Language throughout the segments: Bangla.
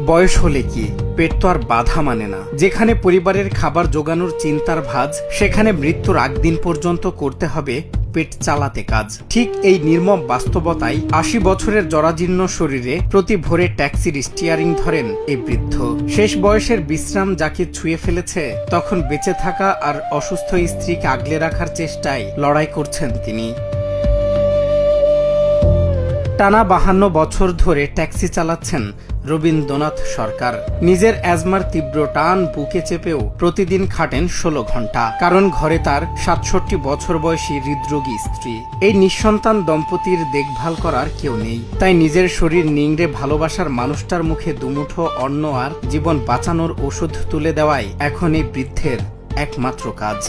বয়স হলে কি পেট তো আর বাধা মানে না। যেখানে পরিবারের খাবার জোগানোর চিন্তার ভাঁজ, সেখানে মৃত্যুর আগ দিন পর্যন্ত করতে হবে পেট চালাতে কাজ। ঠিক এই নির্মম বাস্তবতায় ৮০ বছরের জরাজীর্ণ শরীরে প্রতি ভোরে ট্যাক্সির স্টিয়ারিং ধরেন এই বৃদ্ধ। শেষ বয়সের বিশ্রাম যাকে ছুঁয়ে ফেলেছে, তখন বেঁচে থাকা আর অসুস্থ স্ত্রীকে আগলে রাখার চেষ্টায় লড়াই করছেন তিনি। টানা ৫২ বছর ধরে ট্যাক্সি চালাচ্ছেন রবীন্দ্রনাথ সরকার। নিজের অ্যাজমার তীব্র টান বুকে চেপেও প্রতিদিন খাটেন ১৬ ঘন্টা, কারণ ঘরে তার ৬৭ বছর বয়সী হৃদরোগী স্ত্রী। এই নিঃসন্তান দম্পতির দেখভাল করার কেউ নেই, তাই নিজের শরীর নিংড়ে ভালোবাসার মানুষটার মুখে দুমুঠো অন্ন আর জীবন বাঁচানোর ওষুধ তুলে দেওয়াই এখন এই বৃদ্ধের একমাত্র কাজ।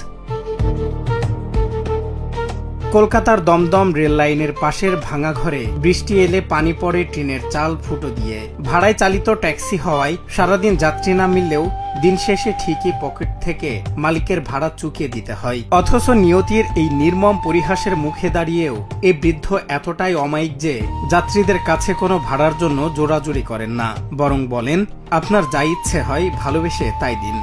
কলকাতার দমদম রেল লাইনের পাশের ভাঙা ঘরে বৃষ্টি এলে পানি পড়ে টিনের চাল ফুটো দিয়ে। ভাড়ায় চালিত ট্যাক্সি হওয়ায় সারাদিন যাত্রী না মিললেও দিন শেষে ঠিকই পকেট থেকে মালিকের ভাড়া চুকিয়ে দিতে হয়। অথচ নিয়তির এই নির্মম পরিহাসের মুখে দাঁড়িয়েও এই বৃদ্ধ এতটাই অমায়িক যে যাত্রীদের কাছে কোনো ভাড়ার জন্য জোরাজুরি করেন না, বরং বলেন, আপনার যা ইচ্ছে হয় ভালোবেসে তাই দিন।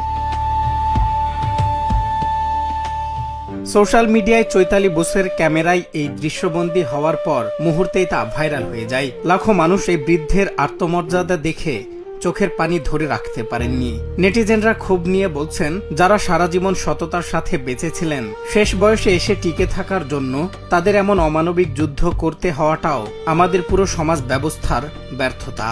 সোশ্যাল মিডিয়ায় চৈতালি বসুর ক্যামেরায় এই দৃশ্যবন্দী হওয়ার পর মুহূর্তেই তা ভাইরাল হয়ে যায়। লাখো মানুষ এই বৃদ্ধের আত্মমর্যাদা দেখে চোখের পানি ধরে রাখতে পারেননি। নেটিজেনরা ক্ষোভ নিয়ে বলছেন, যারা সারা জীবন সততার সাথে বেঁচে ছিলেন, শেষ বয়সে এসে টিকে থাকার জন্য তাদের এমন অমানবিক যুদ্ধ করতে হওয়াটাও আমাদের পুরো সমাজ ব্যবস্থার ব্যর্থতা।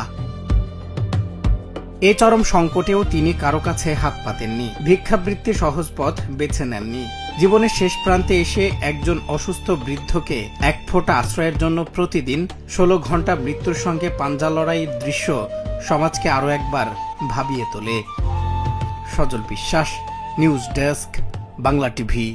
এ চরম সংকটেও তিনি কারো কাছে হাত পাতেননি, ভিক্ষাবৃত্তি সহজ পথ বেছে নেননি। জীবনের শেষ প্রান্তে এসে একজন অসুস্থ বৃদ্ধকে এক ফোঁটা আশ্রয়ের জন্য প্রতিদিন ১৬ ঘন্টা মৃত্যুর সঙ্গে পাঞ্জা লড়াইয়ের দৃশ্য সমাজকে আরও একবার ভাবিয়ে তোলে। সজল বিশ্বাস, নিউজ ডেস্ক, বাংলা টিভি।